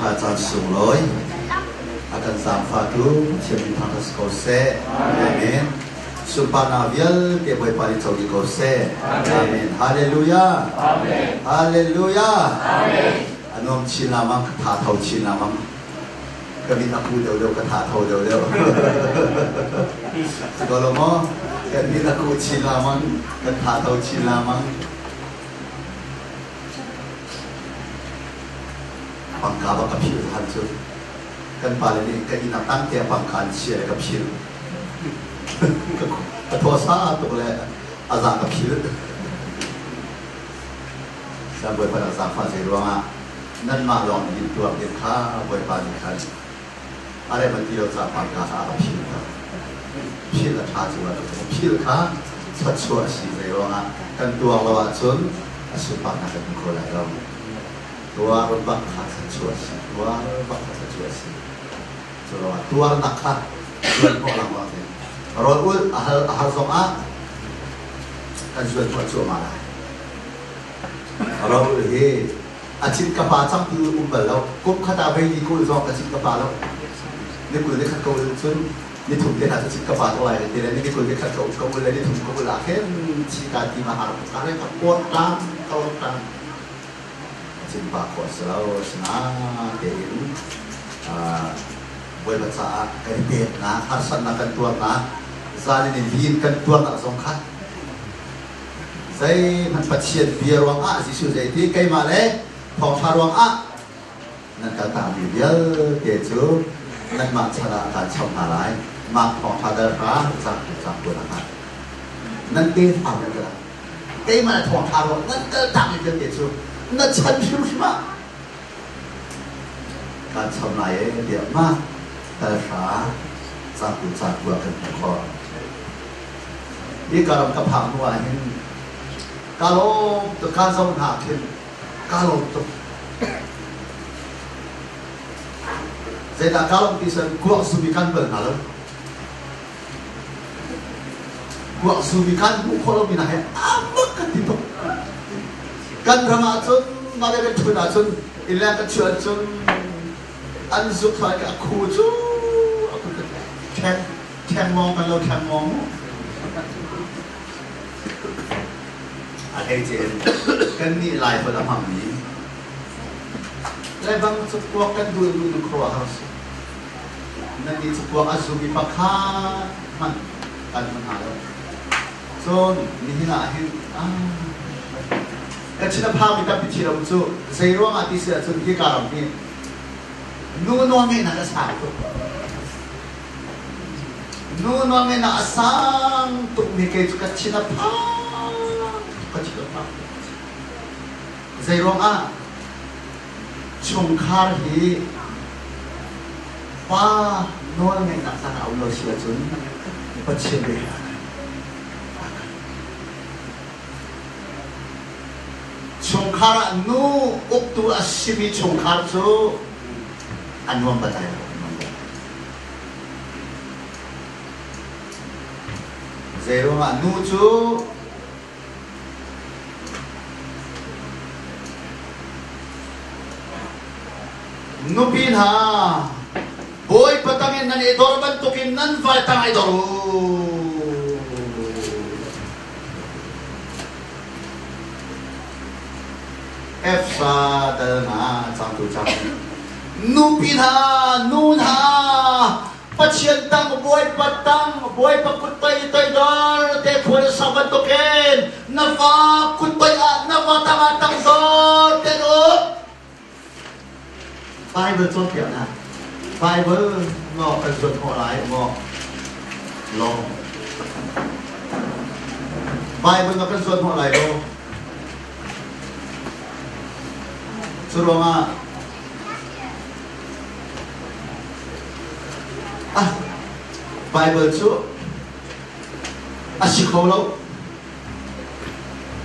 pha chan sung loi akan sam pha tu chim thang tas ko se amen supana vial ke boy pari choli ko se amen hallelujah amen hallelujah amen anom chinamang tha thau chinamang kami nak pu deu ka tha thau deu kalau mo kami nak pu chinamang ka tha thau chinamang pangka ba kapil han chu kan pala ni kan ina tang te pangkan sia kapil ka thosa to le azan kapil sa boy pa sa fa se ruanga nan ma long ni tuam ni kha boy pa ni kha are man ti lo sa pangka sa kapil ka pil la tha chu la pil kha chat chua si se ruanga kan tuang lo wa chun asu pa na kan ko la ro tua rubak khasa cuasi tua rubak khasa cuasi so tua nakha jual ko lang wa te roul ahal zonga kan jual ko chu ma la roul he achin ka pa chang tu balo kum khata bai ni ko zo ka chin ka pa lo ni ku ni khat ko chun ni thum te na chin ka pa to ai te ni ku ni khat ko le ni thum ko la khen chi ka ti ma har ka le ka ko tam ko tam chính bà của sầu na đến với bà xã cái biệt na hát sân na cần tuột na gia đình viên cần tuột na giống khác dây hắn phát triển bia ruộng á chỉ sử dây thì cây mà đấy phòng pha ruộng á nên cả tạm biệt kể chú nên mà chả là cả chồng hà lại mà phòng pha đời phá chẳng buồn là nên tên thảo được rồi cây mà phòng pha ruộng nên cơ tạm biệt kể chú nó chân phiêu màการทำลายเดี๋ยวมากแต่ขาจากผู้จากบัวกันคอนี่การกระพังว่าเห็นการลงตัวการสมหาขึ้นการลงตัวเสร็จแล้วการลงที่สันกวกสุบิกันเปิดหาแล้วกวกสุบิกันผู้คนเรามีนะเห็นบักกันที่ตกกันธรรมะจนมาได้กันชุดจนอินแรงกันชวนจนอันสุดท้ายก็คูจูแข่งมองกันเราแข่งมองอะไรเจนกันนี่ลายพลังมั่งนี้ลายบางสุดพวกกันดูครัวเขานั่นนี่สุดพวกอาสุมีปักข้ามันกันมันหาแล้วโซนนี่นะเห็นก็ชินภาพมีการพิจารณาจู่เสียร่วงอาทิตย์เสียจนที่การันตีนู่นว่าไม่น่าจะสายตัวนู่นว่าไม่น่าสังตุมีเกจุกัชินภาพก็ชินภาพเสียร่วงอ่ะชงคาร์ฮีป้านู่นไม่น่าสังเอาโลเสียจนปัจเจกชงคาร์นูอุกตัวอาชีพชงคาร์จูอันนู้นปัจจัยเซรุ่งอันนู้จูนูพินฮาบอยปัตตังอินนันเอดอร์บันตุกินนันฟัลตังไอดอรูเอฟซาเดนาจังตุจังนูพินานูนาปัจเจียนตังบอยปัตตังบอยปักกุตไตไตดอร์เตพวนสัมบันตุเกนนาฟากุตไตอะนาฟาตังตังดอร์เตโนไบเบิลต้นเกี่ยวนะไบเบิลงอกเป็นส่วนของอะไรงอกลงไบเบิลงอกเป็นส่วนของอะไรลงสุดว่าไบเบิลชั่วชิคเขาแล้ว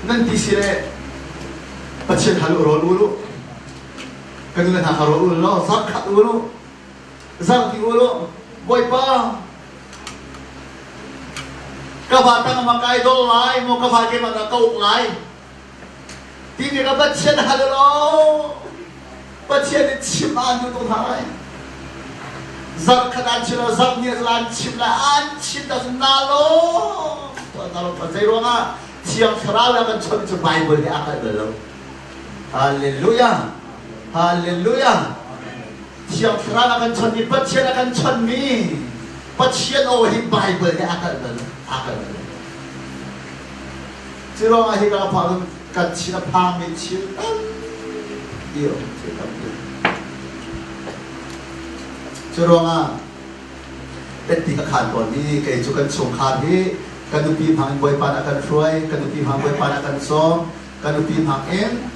นั่นที่สิเร่ปัจเจกฮัลโหลรู้รู้กันดูกันหาฮัลโหลรู้แล้วซักขัดรู้รู้ซักที่รู้รู้บ่อยป้ากระบาดตั้งมาไกลโดนไล่โมกระบาดเก็บมาตะกุกไล่ที่นี่ก็ปัจเจกฮัลโหล Pathian chim an tu thai zar khadan chilo zam ni lan chim la an chim da nalo to nalo pa zai ronga chiang khara la kan chon chu Bible ni akal lo hallelujah hallelujah chiang khara la kan chon ni pathian kan chon mi pathian o hi Bible ni akal lo 지롱아 희가 바른 같이나 밤이 칠 이요 지롱아 때 간 거니 그 주간 총카비 간두피 방 보이 파나간 트로이 간두피 방 보이 파나간 솜 간두피 방엔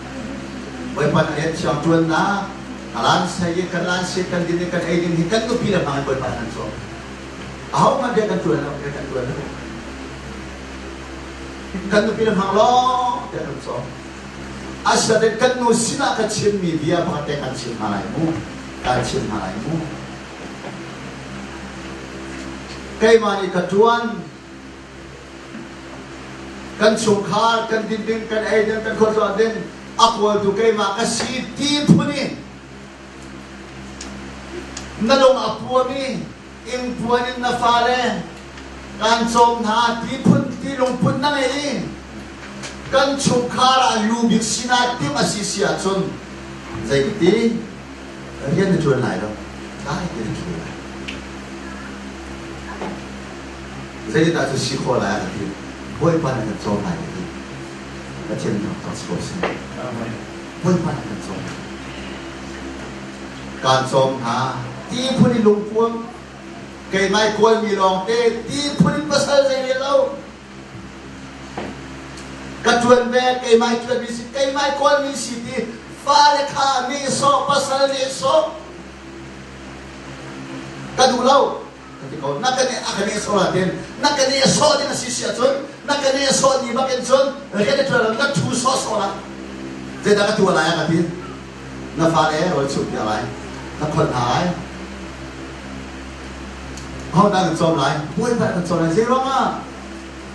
보이 파나에 치앙 주나 알란 사이에 간란 시간 디네 간 에이딘 히 간두피 방 보이 파나간 솜 아우 만데 간 주나 간 주나 kan tu pinang hanglo dia kan so asal dia kan nu sina kacil media pakai kacil malaimu kay mani katuan kan sungkar kan dinding kan aiden kan koso aden akwal tu kay makasi tipuni nadong apuami impuanin na fale kan som na tipun tilungpun na ngayon kan sungkara lubik sinatim asisya chun zai kiti riyan na chuan lai lo dahil kiti chuan lai zai kiti tayo sikho lai kiti buhay pa na kan som lai kiti kachin na taksko siya buhay pa na kan som kan som na tipun ilungpun kay may kuwan milong di punin pasal sa ilaw katuan be kay may kuwan misit kay may kuwan misiti fale ka miso pasal niso kadulaw katikaw nakaniso natin nakaniso din na sisyatun nakaniso ni bakinsun kaya tuwalang natuso lang dyan nakatuwalaya katin na fale o tsukiyalay na konhay kau dah kencom lain, boleh tak kencom lain? Saya orang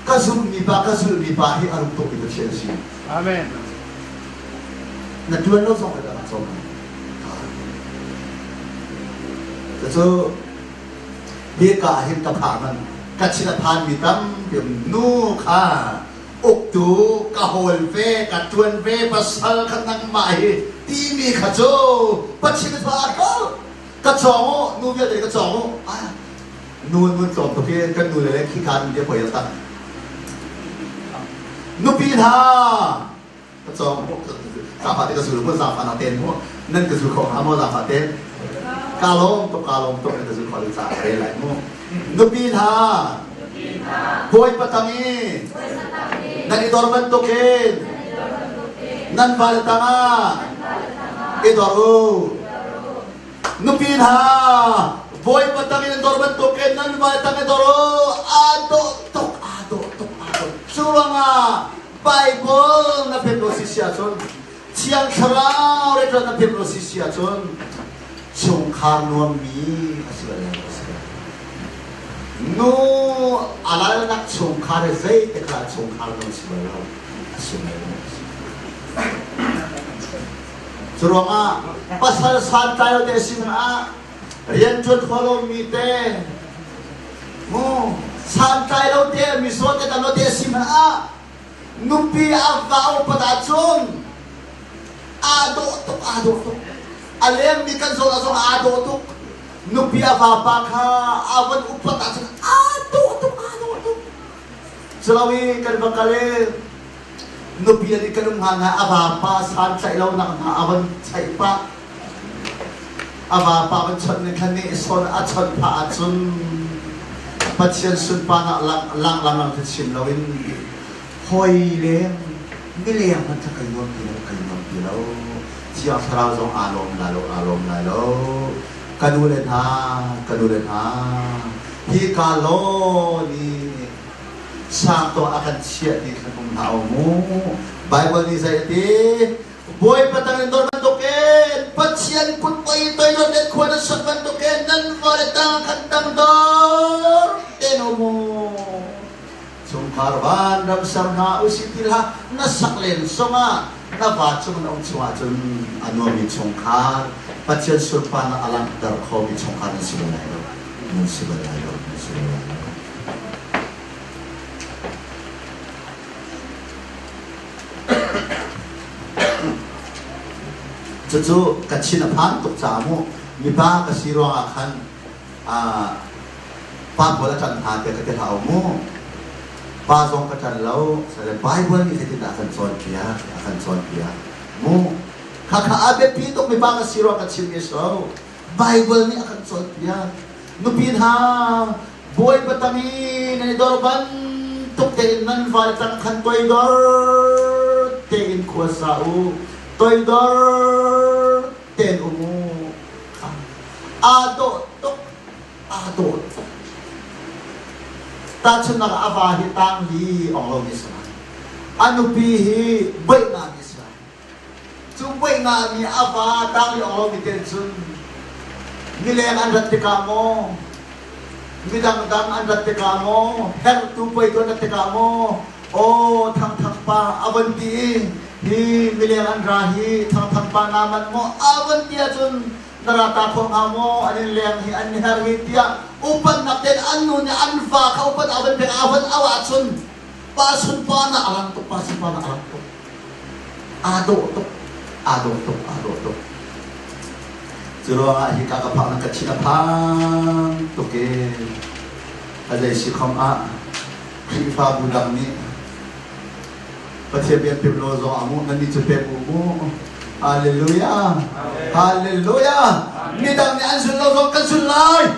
kasul mipa hi arum tok kita cienci. Amen. Nah tuan lo sampai dah kencom lain. So dia kahir kapaman, kacina pan mitam biam nu ka uktu kahol ve katuan ve pasal kanang mai timi kajo pacina pa akal kacongo nu biar dari kacongo nun mun tom to ke kan nu le ki kan dia poi ta nu pi ha chong sa fa te ka su mun sa fa na ten mo nan ka su kho ha mo sa fa ten ka long to ka su kho sa re lai mo nu pi ha poi patangi nan idor man to ke nan bal tanga idoru nu pi ha boy patangin ang dorban token nan matangin doro ado surang Bible na pemrosisyason siyang sarao reto na pemrosisyason sungkar nuami asigala no alala nak sungkar zay tekla sungkar nuam sigala asigala surang pasal san tayo desin riyan chun follow me te mo santai lo te misot te lo te sima nupi avao patachon ado to alem mi kan so ado to nupi avapa ka awan upatachon ado to selawi kan bakale nupi ani kanum hanga avapa santai lo na awan sai pa aba pa chon ne khani son a chon pa chun pathian sun pa na lang sim lawin hoi le mi le yang man kai yom ki lo chia sarao jong alom la lo kanu le ha hi ka lo ni sa to akan chia di kung hao mo Bible ni sa iti boy patangin dorman token patsian put pa ito'y doon kuha na sa pantoken nan valetang kantang dor teno mo Sungkarban dam sarna usitilha nasaklen songa nabachong na umchwa chun ano mi chongkar patchen surpa na alang dar kho mi chongkar na sibalayo nun sibalayo Cucu kacina pan tuk camu miba kasiro akan pa bola can hati ketika kamu pa zong kacang lau saya Bible ni saya tidak akan son dia mu kakak abe pitok miba kasiro kacil yeso Bible ni akan son dia nupin ha boy batami nani dorban tuk tein nan valatang kantoy dor tein kuasau toy dor ten umu ado tok tachun na avahi tang li ong misra anu pihi bai na misra chu bai na mi ava tang li ong miten chun nileng an rat kamo midang dang an rat kamo her tu pai to rat kamo o thang pa avanti hi milian rahi thang pa naman mo awan tiya chun narata khong amo anin leng hi an har hi tiya upan naten anu ni anfa ka upan awan pe awan awa chun pasun pa na alang to pasun pa na alang to ado to juro hi ka pa na kachina pang to ke ajai si khom a khifa budang ni Pagsabihan piblo zo amo nandito pepo mo. Hallelujah. Hallelujah. Midang ni ansun lo zo kansulay.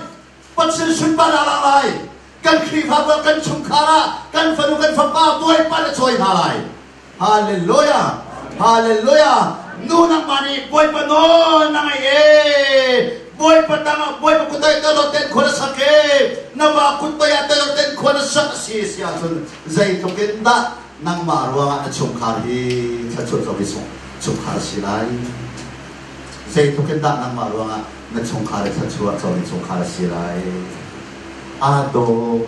Pagsilsun pa nalalay. Kan krifa ba kan sungkara. Kan fanukan fapaboy para choy halay. Hallelujah. Hallelujah. Nunang mani boy pa no nangay boy pa tanga boy pa kutay daloten ko na sakit. Nabakutay at daloten ko na saksis yasun. Zay tukinda. Nang marwa at sungkari sa chutobisong sungkar silay say tukenda nang marwa at sungkari sa chutobisong sungkar silay ado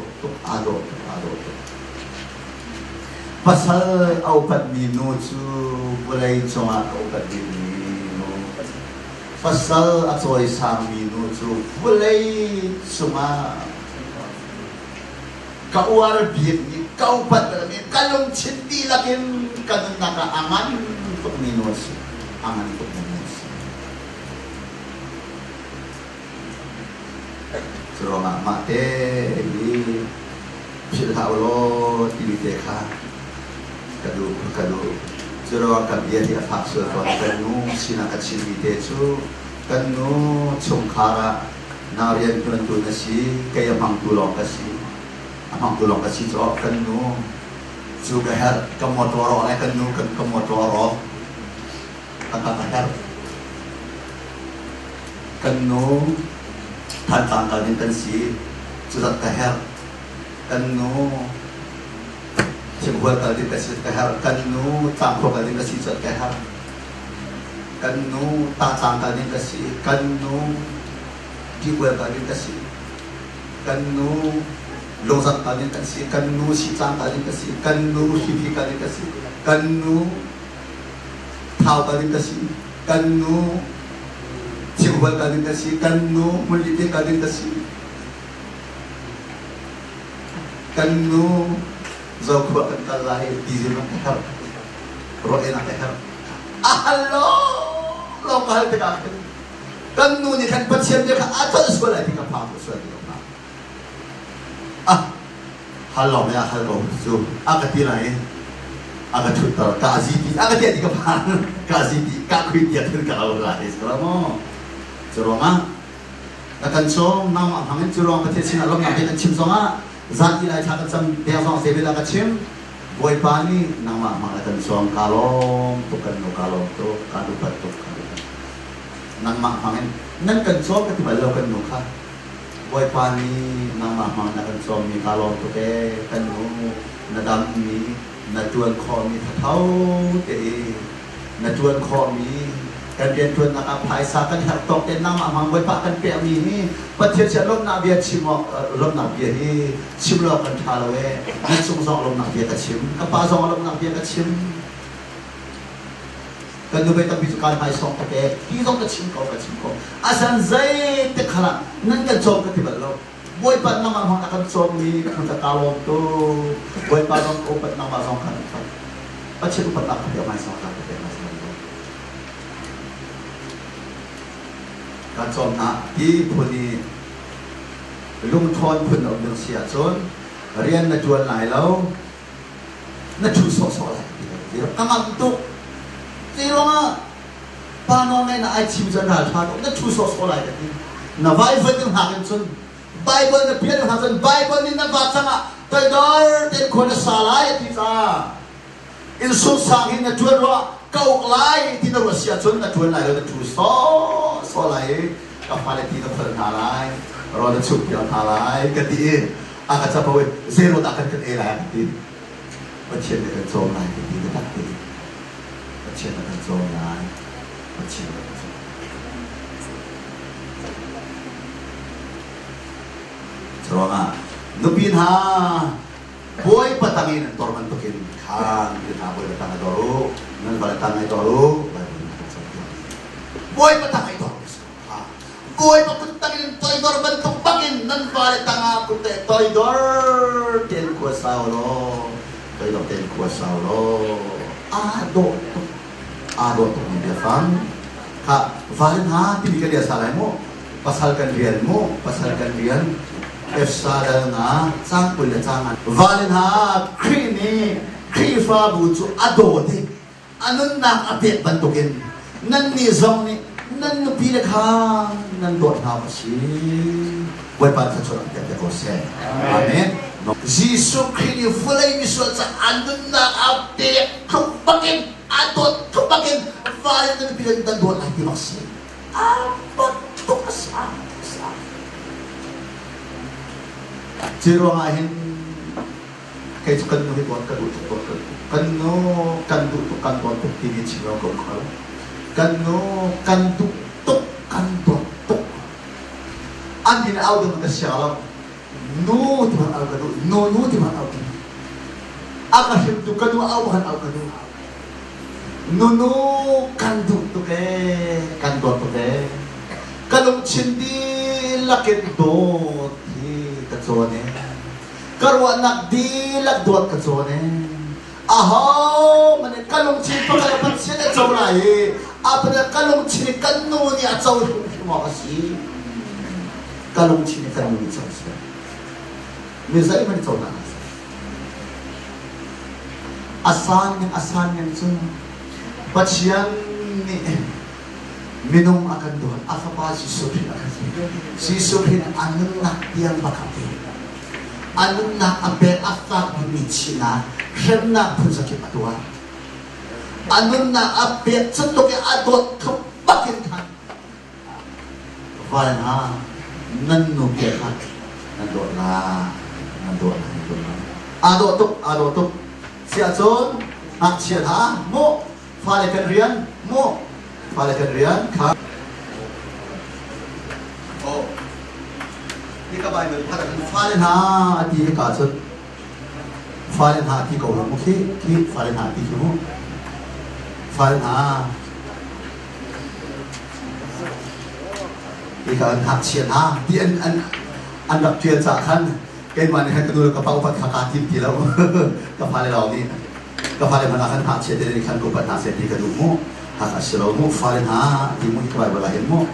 pasal aupat minuto bulay chunga aupat minuto pasal atoy isang minuto bulay chunga kauar biit kaupat kami kalong chindi lakin kanun nakaangan untuk minus angan untuk minus so nga mate di silhaulo tiliteka kadu so kabia di afakso to kanu sinakachilite chu kanu chungkara narian kuntu nasi kaya mangtulong kasi amang tulong kasi so kanu juga her kemotoro kanu kan kemotoro kakak kanu tantang kalin kan si susat kaher kanu sebuah kalin kasi kaher kanu tangko kalin kasi susat kaher kanu tatang kalin kasi kanu dibuat kalin kasi kanu lozat kalin kasi kanu sitang kalin kasi kanu hipi kalin kasi kanu tau kalin kasi kanu sebuah kalin kasi kanu mulite kalin kasi kanu zauwa kan kalahir dizin ng kahar roe ng kahar ahalo lo kahal teka kanu ni kan patsiyam niya ka ato eskwela di ka pangos halo ya halo so agak tilai agak tutar kazipi agak dia di kapan kazipi kakui dia kan kalau lahir selama ceroma akan so nama hangin ceroma kecil sini alam nabi kan cimsonga zat ilai cakat sam biasa sebila kecil boy pani nama akan so kalong tukan no kalong tu kadu batuk nama hangin nan kan so ketibalo kan nuka boy pani nama mana kan suami kalau tu ke kanu nadam ni natuan kami tahu te natuan kami กันเรียนชวนนักภายสากันหักตกเต็นน้ำมังไว้ปะกันเปียมีนี่ประเทศเชลมนาเบียชิมลมนาเบียนี่ชิมเรากันทาเลเวนี่สงสารลมนาเบียกับชิมกับป้าสงลมนาเบียกับชิมกันดูไปตั้งพิจารณาให้สองประเทศที่ต้องกับชิมก็อาศัยใจเตะขลังนั่นกันโจมกันที่บ้านเราบวยปัดน้ำมันหัวนักโจมมีกันจะตาลงตัวบวยปัดน้ำโอปัดน้ำมันสองขันปัจจุบันปัดน้ำเดียวไม่สองขันเดียวไม่สองการจอมนะที่พูนี้ลุงทอนพูนเอาเรื่องเสียจนเรียนนัดจวนไหลแล้วนัดชูสอสออะไรที่เรากำลังตุกที่เราป้านอนในน่ะไอชิมจันทร์ชาตินัดชูสอสออะไรกันที่น่ะไบเบิลนึงหากันจนไบเบิลน่ะเพี้ยนหาจนไบเบิลนี่นับว่าจังอ่ะแต่ดอร์เด็กคนน่ะสาลายที่จ้าอินสุสังหินนัดจวนว่าเก่าไล่ที่นัดว่าเสียจนนัดจวนไหลแล้วนัดชูสออะไรกับอะไรที่นัดเพิ่นหาไล่เราจะชุบยอดหาไล่กันดีอาจจะพอเวเซโรตักกันเอแลกันดีมาเชียนกันโจมไล่กันดีก็ตักดีมาเชียนกันโจมไล่มาเชียนกันโจมสรองอ่ะนุบินฮาบวยปะตังอินตอร์มันตุกินข้างที่หาบวยปะตังไอตอรูนั่นบวยปะตังไอตอรูบวยปะตังไอตอรูบวยปะตังอินตอยดอร์มันตุปักินนั่นบวยตังอาปุเตตอยดอร์เต็นกัวสาวโลตอยดอร์เต็นกัวสาวโลอาโดตุนี่เดียฟังค่ะวาเลนฮาที่มีกันเดียสอะไรโมpasal kan rian mo pasal kan rian efsada nga sang pul na changan valen ha khini khifa bu chu adode anun na ape bantukin nan ni zong ni nan nu pi le khang nan dot ha ma si wai pa sa chora te ko se amen Jesus khini fulai mi so cha anun na ape thupakin adot thupakin valen na pi dan dot ai ti ma si apat Ciro ngahin kay kan no hituan kan utok kan no kan tutok kan tutok tingin ciro ko kan no kan tutok kan tutok andi na audo ng kasyalam no timan au kadu no timan au kadu akashim tu kadu au kan au kadu no kan tutok kan tutok kalung chindi lakit dot hi katsone karwa nakdi lagdot katsone aho mane kalung chin pa kalapat siya na tsawlay apna kalung chin kanno ni atsaw mo kasi kalung chin kanno ni atsaw siya mizay man atsaw na asan yang sun patsyan ni minum akan Tuhan, apa si Subhin anun nak yang bakapi, anun nak abe afak bimicina, hendak pun sakit Tuhan, anun nak abe cetuk adot kebakin kan, valna nanu kehat, adot lah, adot tuk, siason, siapa, mo, valekan rian, mo. Palakan rian ka oh ni ka bai me palakan falen ha ati ka chut falen ha ti ko mu ki falen ha ti mu falen ha ni ka an hak chian ha ti an dak chian cha khan cái mà này cái đôi cái bao phát khát tim thì lâu cái pha này lâu đi cái pha này mà là khăn hạt chết thì khăn cũng phải hạt chết thì cái đủ mu hạt siro mu pha lên ha thì mu cái bài bala hết mu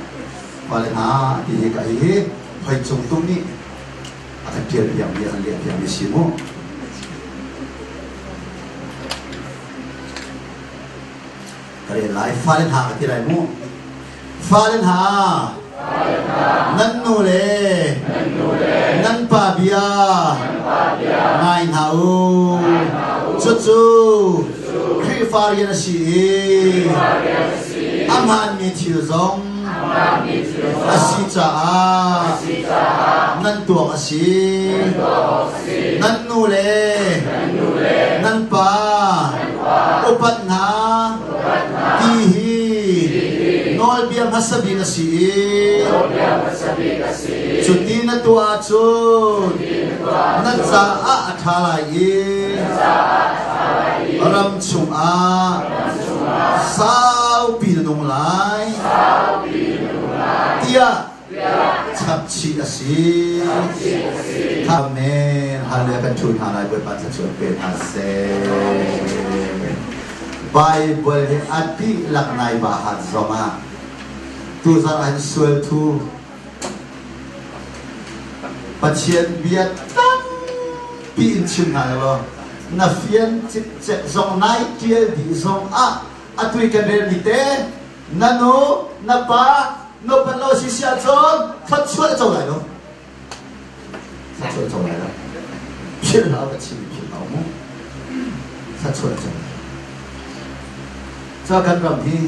pha lên ha thì cái phải trồng tung đi cái tiền điểm đi xí mu cái này lại pha lên ha cái này mu pha lên ha nan nu le nan pa bia ngai hau chu khi pha yên si amhan mi thiu zong asi cha nan tuang asi nan nu le nan pa upat na ti hi masabi kasi cuti na tua chun na saa athalai ram chung a sao pi nung lai tia chap chi asi amen hallelujah kan chun halai buat pan chun pen ase Bible he ati laknai bahat zoma tu zaran suel tu patien biat tam pi in chim ha lo na fian chit chet zong nai tiel di zong a atui kan re ni te na no na pa no pan lo si sia chon phát chuột chong lại lo phát chuột chong lại lo phiền não cái chi phiền não mu phát chuột chong choกันรำที่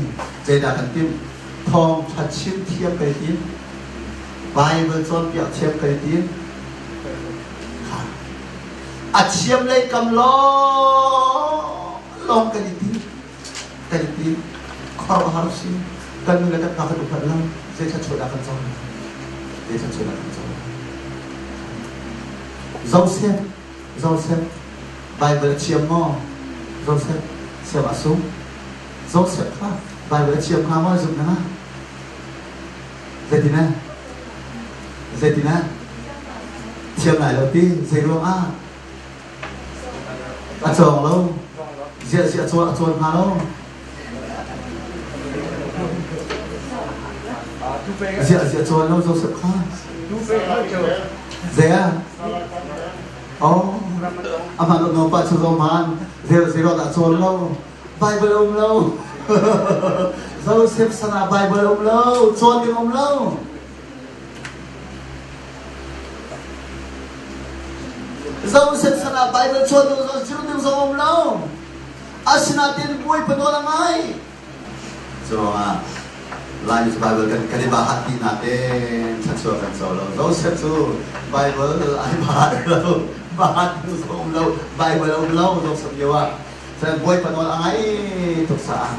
เจดากันติ้มทองชัดชิ้นเทียมกันติ้มใบเบอร์จนเปียกเทียมกันติ้มอัดเชียมเลยกำล้อลองกันติ้มข้าวหาสิกันมีอะไรกันตากันดูพันแล้วเจชัดชดากันจงเจชัดชดากันจงเจ้าเสียใบเบอร์เชียมหม้อเจ้าเสียบซุ้มdấu sẹt khác bài với chiêm ham mới dùng nữa dây thì nè chiêm này đầu tiên dây luôn tròn lâu dễ tròn hà lâu dễ tròn lâu dấu sẹt khác dễ mà nó phải cho dòng man dễ đã tròn lâu Bible ông lâu dấu xếp sana Bible ông lâu tròn tiếng ông lâu dấu xếp sana Bible tròn tiếng ông lâu asina tiền bui penuh langai so lain Bible kan di bahati nate satu kan solo dấu xếp tu Bible ai bahat ông lâu Bible ông lâu dấu xếp nhiều Saya buat penuh angai untuk sah.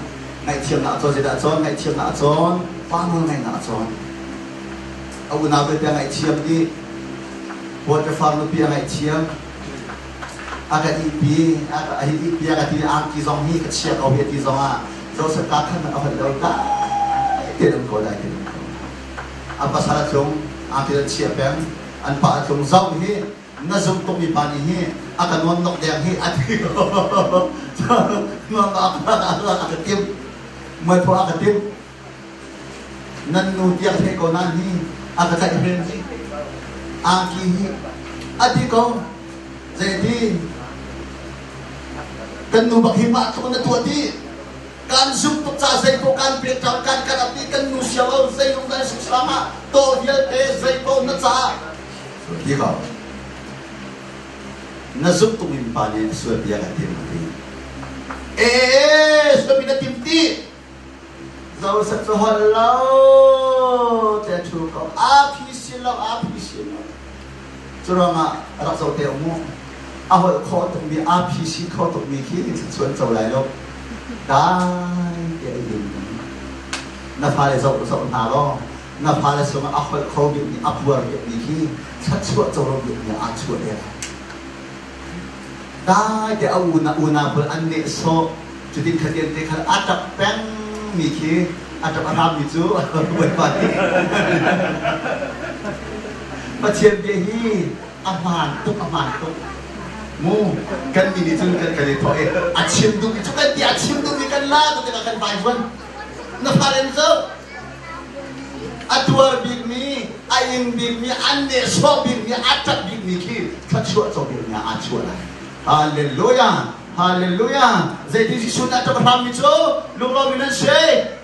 Ngai cium nak con tidak con, ngai cium nak con, panggil ngai nak con. Aku nak berita ngai cium di, buat reform lupi ngai cium. Agak ipi, agak tidak angki zong ni kecil kau biar di zong ah. Zong sekarang nak apa dah dah. Tidak kau dah tidak. Apa salah jong angki cium yang, anpa jong zong ni. Nazum tung di pani hi akan nonok yang hi ati nonok akatim mai po akatim nan nu tiang he ko nan hi akata ibren hi aki hi ati ko jadi kan nu bak hima to na tuati kan zum to cha zai ko kan pe kan ati kan nu siaw zai ung dan susama to hial te zai ko na cha di ko Nazuk tumimpani sudah dia katim mati. Sudah pindah timti. Jauh satu halau, tetu kau api silau. Curang agak jauh temu. Awal kau tumi api si kau tumi kini sesuatu jauh lain lo. Dai dia ini. Nafale jauh nalo. Nafale semua awal kau ini apuar ini kini sesuatu jauh ini acuan dia. Dah dia una berani so jadi kalian tekal atap peng mikir atap Arab itu buat pagi macam dia hi aman tu mu kan ini tu kan kali tu acim tu itu kan dia acim tu kan lah tu tidak akan baikkan nafaren so atuar big mi aing big mi ane so big mi atap big mi ki kacua so big mi acua lah Haleluya, haleluya. Jadi si sunat terpaham itu, lupa minan se,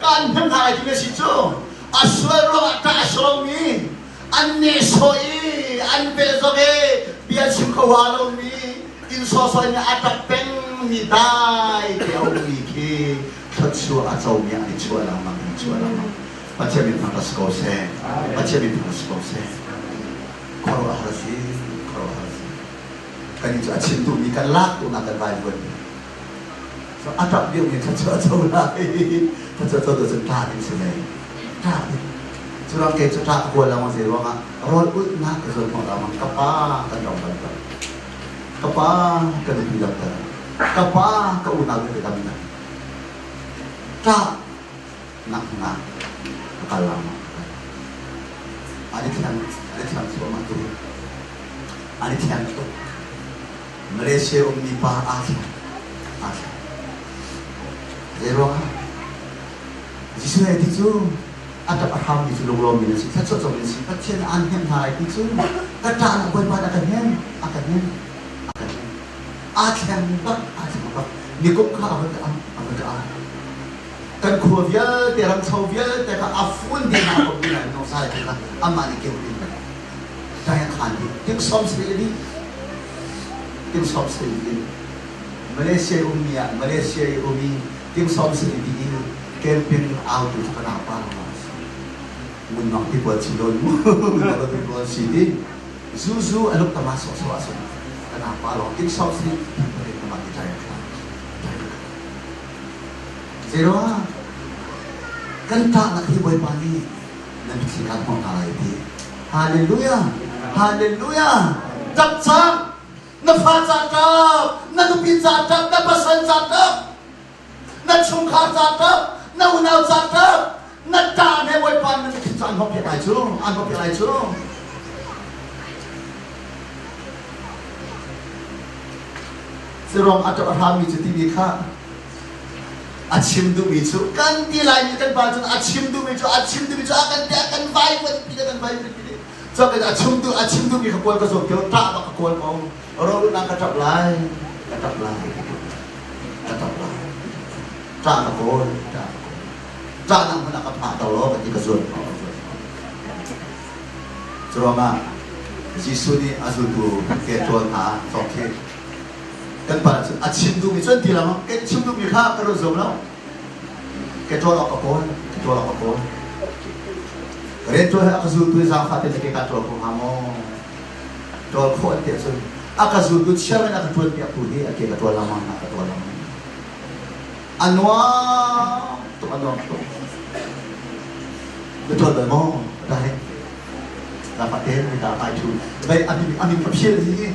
kan dengar juga situ. Aswaro ata asromi, anne soi, anbe zoge, biar singkawalo mi, insosonya ata peng midai, kau miki, kacua atau mi ani cua lama. Macam itu harus kau se, Kalau harus kan itu acim tu ikan laku nak terbaik. So atap dia punya cacau lagi, cacau tu sentar di sini. tak curang ke cetak gua lama sih ruang rol ut nak kesel mau lama kapa kan dong kan kapa kan bilang kan kapa ke unang ke kami tak nak kalama ada tiang semua tu ada tiang tu Malaysia umnipa akhir Zero Jisu ay tisu ada paham di seluruh lom ini sih satu sih pasien anhem hai tisu kata anak boy pada akan bak ni kok ka apa kan kuvial terang sovial teka afun di na ko bila no sai ka amani ke uli saya kan tim som sendiri Malaysia umi tim som sendiri camping out itu kenapa menang di buat cilon menang di buat sini zuzu alok termasuk suasana kenapa lo tim som sendiri mereka mati saya zero kan tak nak hibuy pani dan sikat mo kalay haleluya Jaksa na fasadab na gupinsadab na basansadab na chungkadab na unawsadab na dane boy pan na kitan ho pilay churo Sirong atau arhami jadi ka Achim du micu kan dilai kan bajun achim du micu akan vibrant so kita achim du mi kapol ka so kyo ta ba kapol ko ro na ka tap lai ta kapol ta nang mana ka pa ta lo ka zon so ma Jisu ni azudu ke to ta so ke kan para achim du mi chon ti la ke achim du mi kha ka ro zo la ke to la kapol Reto akazu tu za khate ke ka to ko hamo to ko te so akazu tu chama na to pe pu he ke ka to la ma na ka to la anwa to betul mo dai dapat ni dapat tu baik ami pia ni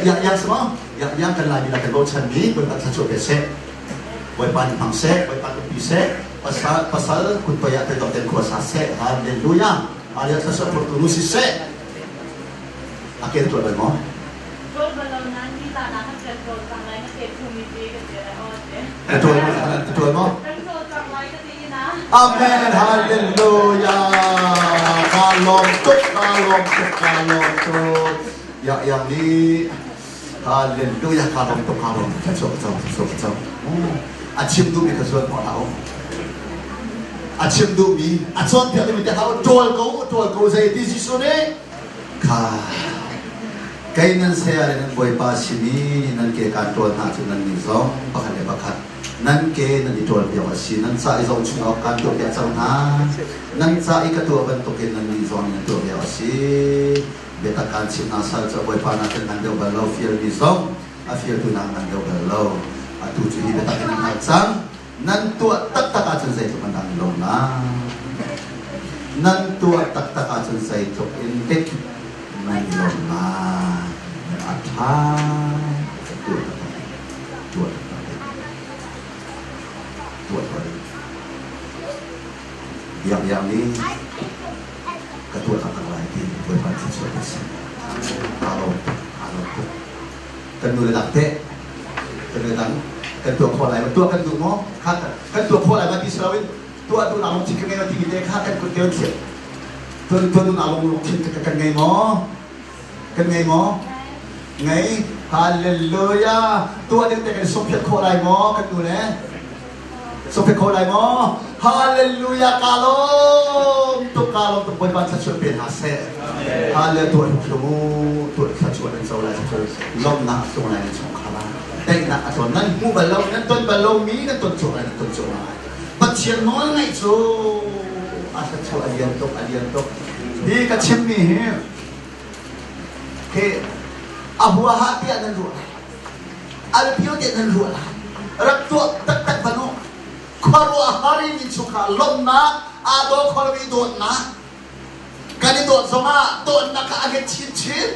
yang semua yang kan lagi nak go chan ni pun tak satu besek boy pan pangse boy pan pisek pasal kun paya te dokter kuasa se haleluya ada sesuatu oportunisi se akhir tu ada mo Rol balon nanti tak nak control sang lain ke community ke dia orang itu mo control sang lain ke dia na amen haleluya kalom tu yang ni haleluya kalom tu so achim tu mi kesuat mo tau achim du mi achon pia mi te hau tol ko zai di si sone ka kainan se are nan boy pa simi nan ke kan tol na chu nan ni zong pakhat le pakhat nan ke nan di tol pia si nan sa i zong chung au kan to pia chang na nan sa i ka to ban to ke nan ni zong nan to pia si beta kan sim na sa cha boy pa na kan nan de ba lo fiel ni zong a fiel tu nan de ba lo a tu chu hi beta kan na chang nan tua tak akan selesai tu pandang lona nan tua tak akan selesai tu intik nan lona atha tua yang ni ketua kakak lagi buat panci suatu kalau kan dulu takte kanตัวพออะไรมันตัวกันดูมั้งกันตัวพออะไรมาที่สลาวินตัวดูหนาลงที่กันไงมาที่กินเด็กกันคนเดียวเสียตัวดูหนาลงที่กันไงมั้งไงฮาเลลูยาตัวเด็กแต่กันสมเพชโคอะไรมั้งกันดูเนี่ยสมเพชโคอะไรมั้งฮาเลลูยากาลมตัวบนบ้านชัดชวนเป็นหาเสฮาเลตัวชัดชวนเป็นโซลาชัดชวนลมหนักตรงไหนในช่องขาแต่งหนักส่วนนั้นมูบาลงนั้นต้นบาลงมีนั้นต้นโจอะไรนั้นต้นโจอะไรปัจเจียนน้อยไงโจอาชัดชวนอเลียนตกดีกับชิมมี่เฮ้อาบัวฮาเตียนันรัวอาเปียวเตียนันรัวรักตัวตักพนุขรัวฮารินิชุขาลมนะ โดนคนวิโดนนะการที่โดนสมาโดนนักอาเกชินชิน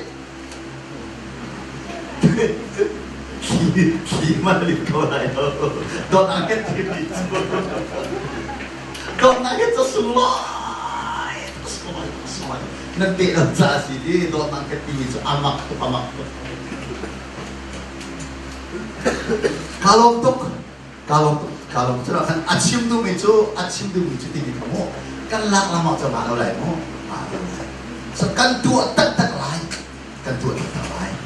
ขี่มาลิโกไรโดนอาเกชินชินโดนอาเกจะสลายนั่นเตะเราจ่าสิดีโดนอาเกตีจะอามักตุกอามักตุกkalau kan acim tu tinggi kamu kan lak lama coba lo lain mo sekan tua tak lain kan tua tak lain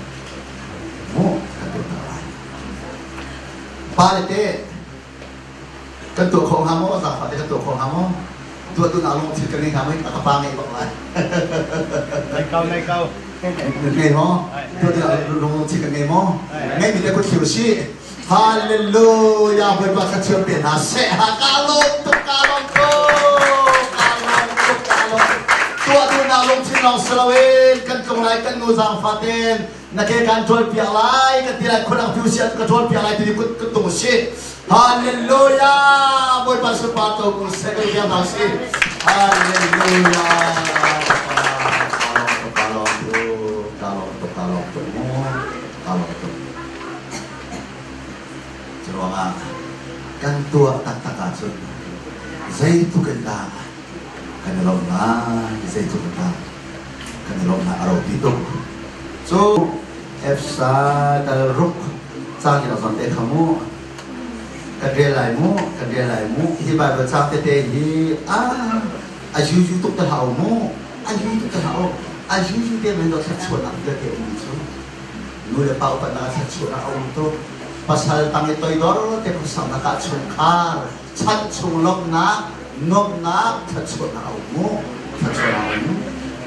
mo kan tua tak lain palete kan tua kong kamu apa kan tua kong kamu tua tu nalung cerita ni kamu tak apa ngai bak lain naik kau ngai mo tua tu nalung cerita ngai mo ngai minta kau kiusi Haleluya, berbakat siapin nasi. Kalong. Tua tu nalong cinong selawin kan kemulai kan nguzang fatin. Nakekan jual pialai kan tidak kurang fiusiat kan jual pialai tu ikut ketemu si. Haleluya, berbakat sepatu musik yang nasi. Haleluya. Kalong. Ruangan kan tua tak asun zaitu kenda kan lomna zaitu kenda kan lomna arau itu so efsa dal ruk sang kita sampai kamu kadrelaimu hibai bercak tete hi ajuju tuk terhaumu ajuju dia mendok satu nak dia itu nu le pau pada satu nak untuk pasal tang ito idor te kusang nakachungkar chanchunglok na thachon na umu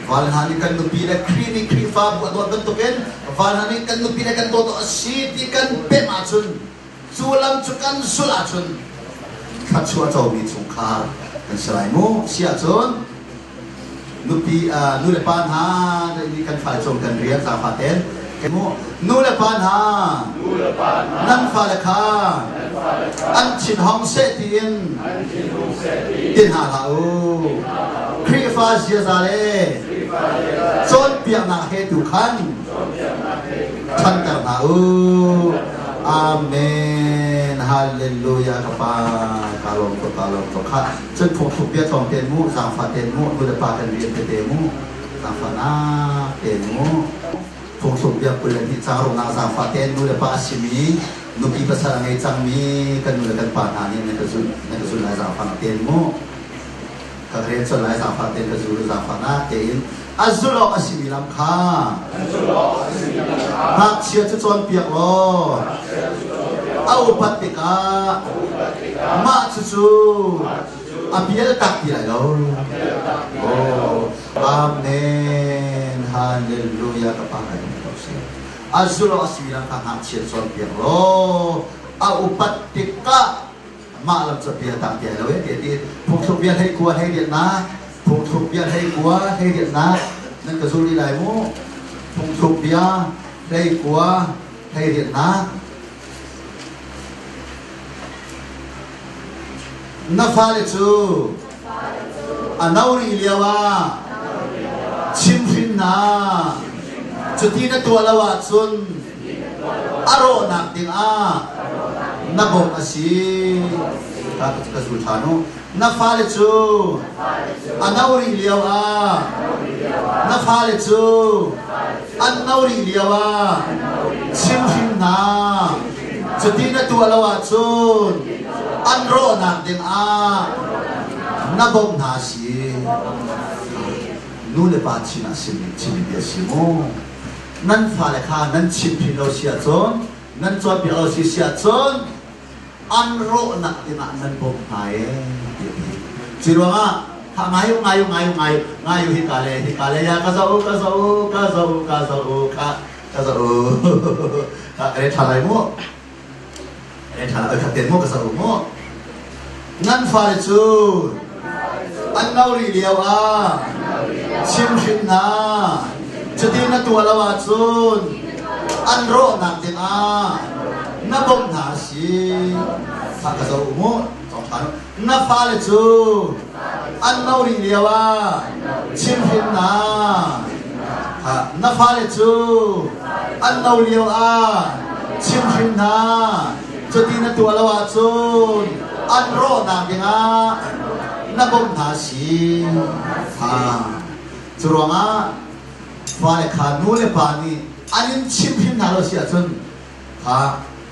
walhani kan nupila krini krifa buat bentuken walhani kan nupila kan toto asiti kan pemachun sulam chukan sulachun thachua chawmi chungkar kan selaimu siachun nupi nulepan ha ni kan falchong kan rian sa faten kamu nulepan ha nan falakha an chin hong setin tin ha lau krifa siazale chon piang na he tu khan chan kar na amen haleluya kapa kalong to kha chen phok phok bia tong ten mu sang fa ten mu nulepa kan rian te mu sang fa na ten mu phung sung biak pulan hi charong na sa faten nu le pa simi nu pi pasal ngai chang mi kan nu le kan pa na ni ne ka sun lai sa fa na ten mo ka re chon lai sa fa ten ka zu za fa na te in azulo asimi lam kha hak sia chu chon piak lo au patika ma chu apiel tak dia lo amen haleluya kepada Azulo asmiran kahang chen son piang lo aupatika malam sepian tak dia lo jadi phung bian hai kuat hai dia na phung bian hai kuat hai dia na nan ka zuli lai mo phung bian hai kuat hai dia na fale chu anauri liawa chimfin na cuti na tua lawa sun aro nak ting nabong asi kakak kasultano na fale chu anauri liaw na fale chu anauri liawa simsim na cuti na tua lawa sun anro nak ting nabong nasi nule pa china simi dia simo nan falekha nan chimpi lo sia chon nan chon pi lo sia chon anro na tina nan bom hai chironga ha ngayu hikale ya ka sa re thalai mo ka ten mo ka sa mo nan fale chu an nauri liawa simsim na cuti na tua lawa chun anro nak ting nabom nasi haka sa umo na fale chu an nau ri lewa chim hin na ha na fa le chu an nau lewa chim hin na chu ti na tu lawa chu an ro na dinga na bom na si ha chu ro nga fa le kha nu le pa ni anin chim hin na lo si a chun ha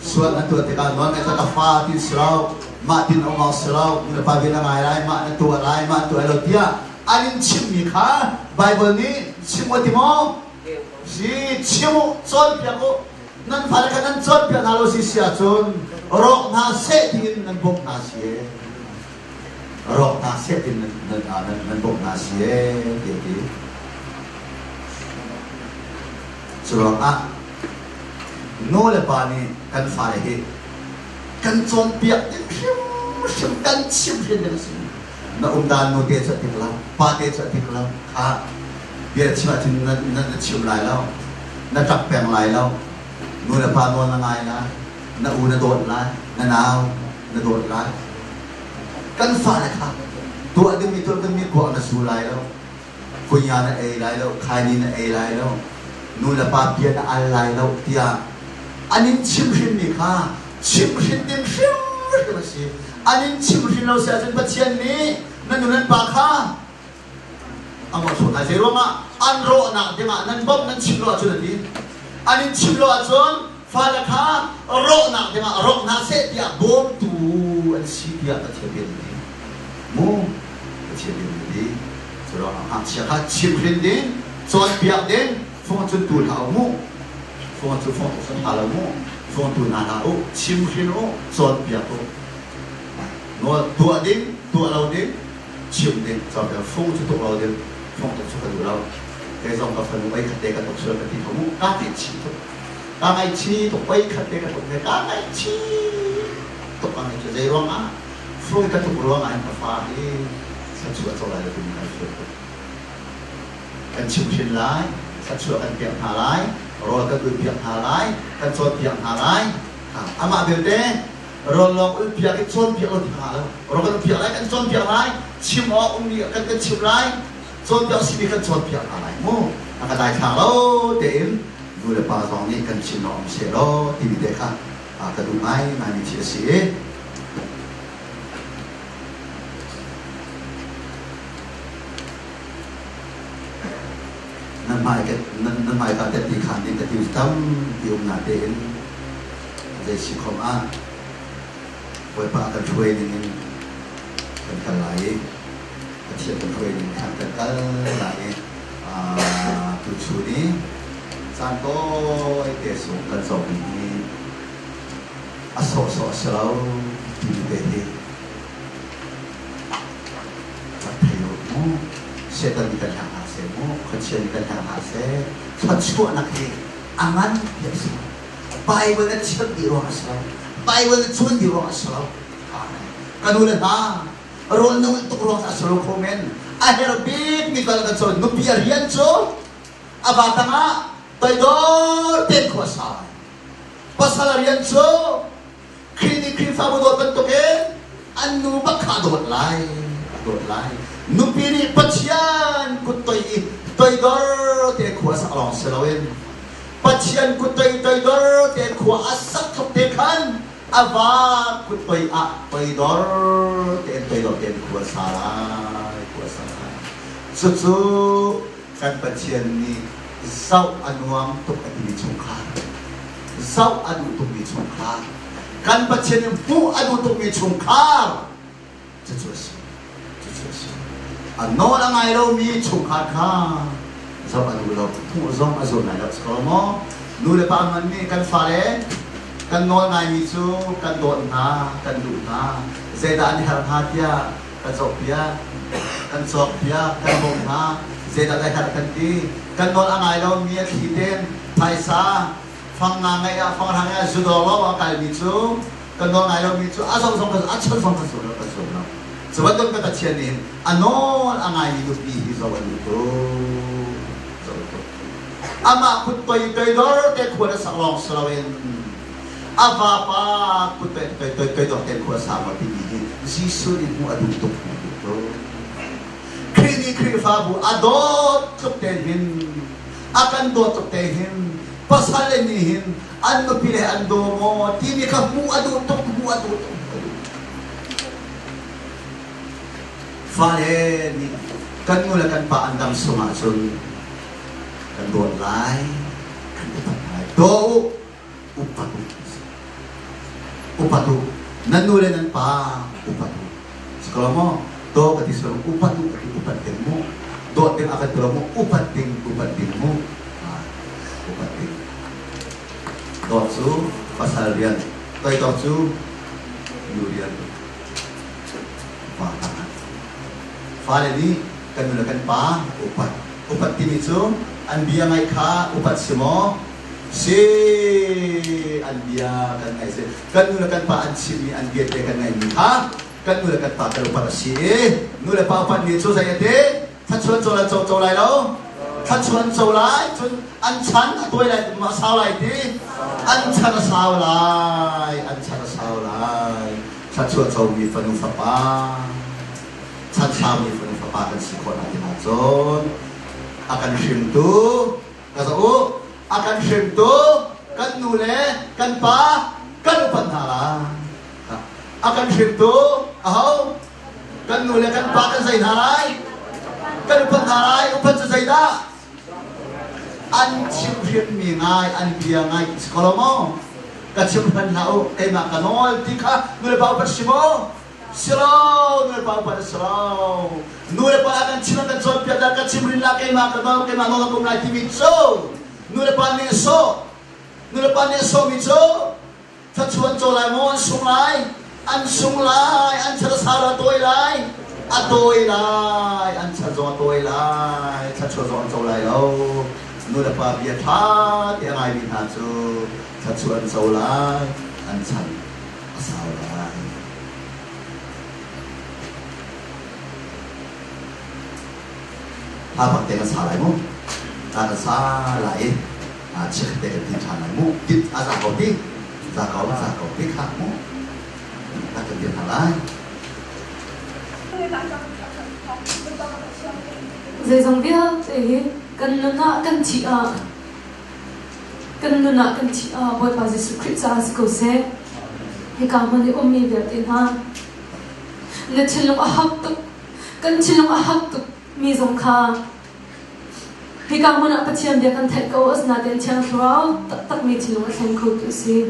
suat na tu te ka non ai ka fa ti srau ma tin o ma srau na pa bin na ngai lai ma na tu lai ma tu lo tia anin chim mi kha bible ni chim mo ti mo si chim chon pya ko nan fa le ka nan chon pya na lo si sia chun rok na se tin nan bok na si rok na se tin nan bok na si ti ti surang a no le pa ni kan fa le he kan chon pia sim kan chim hin le si na dan no te cha tik la pa te cha tik la kha ye chima tin na chim lai lao na tak peng lai lao no le pa no na ngai na u na dot lai na nao na dot lai kan fa le kha tu adem mi tu kan mi ko na su lai lao ko ya na ai lai lao khai ni na ai lai lao nu la pa pia na al lai lao tia anin chim hin ni kha chim hin dim shim ma si anin chim hin lo sa chen pa chian ni nan nu nan pa kha amo so na zero ma an ro na de ma nan bom nan chim lo chu ni anin chim lo a chon fa la kha ro na de ma ro na se tia bom tu an si tia ta che bien ni mu ta che bien ni so ro a cha kha chim hin din chon pia din phong chun tu la mu phong tu san ha la mu phong tu na la o chim hin o chon pia o no tu din tu lao din chim din cho cái phong chu tu lao din phong tu ka du lao cái dòng ka phần bay khát ka tu sơ ka ti mu ka ti chi tu ka ngai chi tu bay khát ka tu ka ngai chi tu ka ngai chu dei rong a phong ka tu rong a ka fa ni sa chu ka lai la tu ni ka fu kan chim hin lai sa chu kan piang ha lai rồi các người piang hà lái các chôn piang hà lái ama biểu tế rồi lòng ui piang cái chôn piang ở hà lái rồi các piang lái các chôn piang lái chim ó ông địa các chim lái chôn piang xí các chôn piang hà lái mu các đại thằng lâu đến vừa là bao dòng này cần chim nó sẽ lo thì bị thế khác các đúng ai mà mình chia sẻ nan mai ka te ti khan ni te ti tam ti na te en je si khom a poi pa ka thoi ni kan lai ka thia kan thoi ni kan ka lai tu chu ni san to ai te so kan so ni a so sao ti te he ka thei mo se ta ni kan ha moคนเชื่อกันทางหาเสชดชั่วนักเองอันนั้นเด็กสิไปวันนั้นเชื่อดีรอสเราไปวันนั้นชวนดีรอสเรากันดูเลยนะรอนนู้นตุกรอสเราคอมเมนต์ไอ้เฮโรบีมีกันกันชนนุบเปียเรียนโจอาบาตังะไปโดนเต็มขวสายภาษาเรียนโจคลินิกคลินิกฟาบุโดนเป็นตัวเองอันนู้บักขาโดดไล่นุปีนี่ปัจจัยกุตยดอร์เตขวาสักลองเสลวินปัจจัยกุตยดอร์เตขวาสักทุกเตขันอาวากุตยอะดอร์เตดอร์เตขวาสาลายสุดกันปัจจัยนี้เศร้าอนุวังตุกอดีตชงคาเศร้าอนุตุกมีชงคากันปัจจัยนี้ผู้อนุตุกมีชงคาจะช่วยอันโน้นอะไรเรามีชุกขาดข้าสอบอันดูเราทุ่งซ่องมาส่วนไหนเราสกอมอดูเลยปางมันนี่กันฟ้าเล่กันโน้นไงมีชูกันโดนนากันดูนาเจดานี่หาหาเทียกันสอบเทียกันสอบเทียกันบงนาเจดาได้หากันดีกันโน้นอะไรเรามีขีดเด่นไทยซาฟังงานไงฟังทางไงสุดหล่อว่ากันมีชูกันโน้นอะไรเรามีชูส่งกันชนส่งกันส่งเราส่งเราsebab kata cianin anon angai hidup di zaman itu ama kutoy dor te kuara salong salawin apa kutoy dor te kuara sama tinggi jisu di mu aduntuk itu ni krifabu adot tuktehin akan dot tuktehin pashalenihin ano pile ando mo tini ka mu adu fare ni kan mula kan pa andam sumasun kan dot lai kan upat do upatu nanulenan pa upatu sekolah mo do kati suruh upatu kati upatin mo do din akan suruh mo upatin mo upatin do su pasal rian toy do su yurian patangan fale ni kanulakan pa upat timisu anbiya ngai kha upat simo si anbiya kan ngai se kanulakan pa ansimi anbiya te kan ngai ni ha kan nula kan pa kalau pada si nula pa pan ni so saya te thật chuan châu lại đâu thật chuan châu lại chuan ăn chán tôi lại mà sao lại đi ăn chán là sao lại thật chuan châu mi phần phật ba thật sao mi phần phật ba kan si kon ati na chon akan shim tu kaso akan shim tu kan nule kan pa kan upan hala akan shim tu ahau kan nule kan pa kan sai halai kan upan halai upan sa sai da an chim shim mi ngai an bia ngai sekolah mo kan chim pan lau ma kanol tika nule pa upan simo silo nule pa upan silo nule pa akan chim kan chon pia da kan chim rin la ma kanol ma no kum lai ti mi so nule pa ni so mi so thật chuan châu lại mo an sung lai an chara sara tôi lai an chara zo tôi lai thật chuan zo châu lại đâu nu là pa bia tha tiếng ai bị hạt chu thật chuan châu lai an chara sao lai ha bạc tiếng sao lại mo ta là sa lại chiếc tên là tiếng lại mo kít giả cầu tí giả cầu tí khác mo ta cần tiền lại dây dòng viết thì cần nó cần chỉ bởi vì sự Christ ra sự cầu sẽ thì cảm ơn ông mi việc tiền ha nên chỉ lúc ahak tục mi dòng kha thì cảm ơn apa chiam dia kan thai ko as na den chang throw tak mi chỉ lúc thèm khâu tu si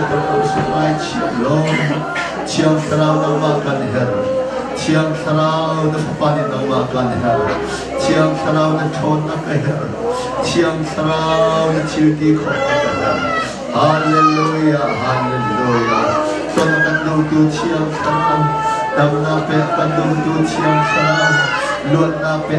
sẽ được ông sự mai chiếm lông chiang sarau nang ma kan her chiang sarau na pani nang ma kan her chiang sarau na thon na ka her chiang sarau na childi kho ka her hallelujah hallelujah son kan du chiang sarau dam na pe kan du chiang sarau luat na pe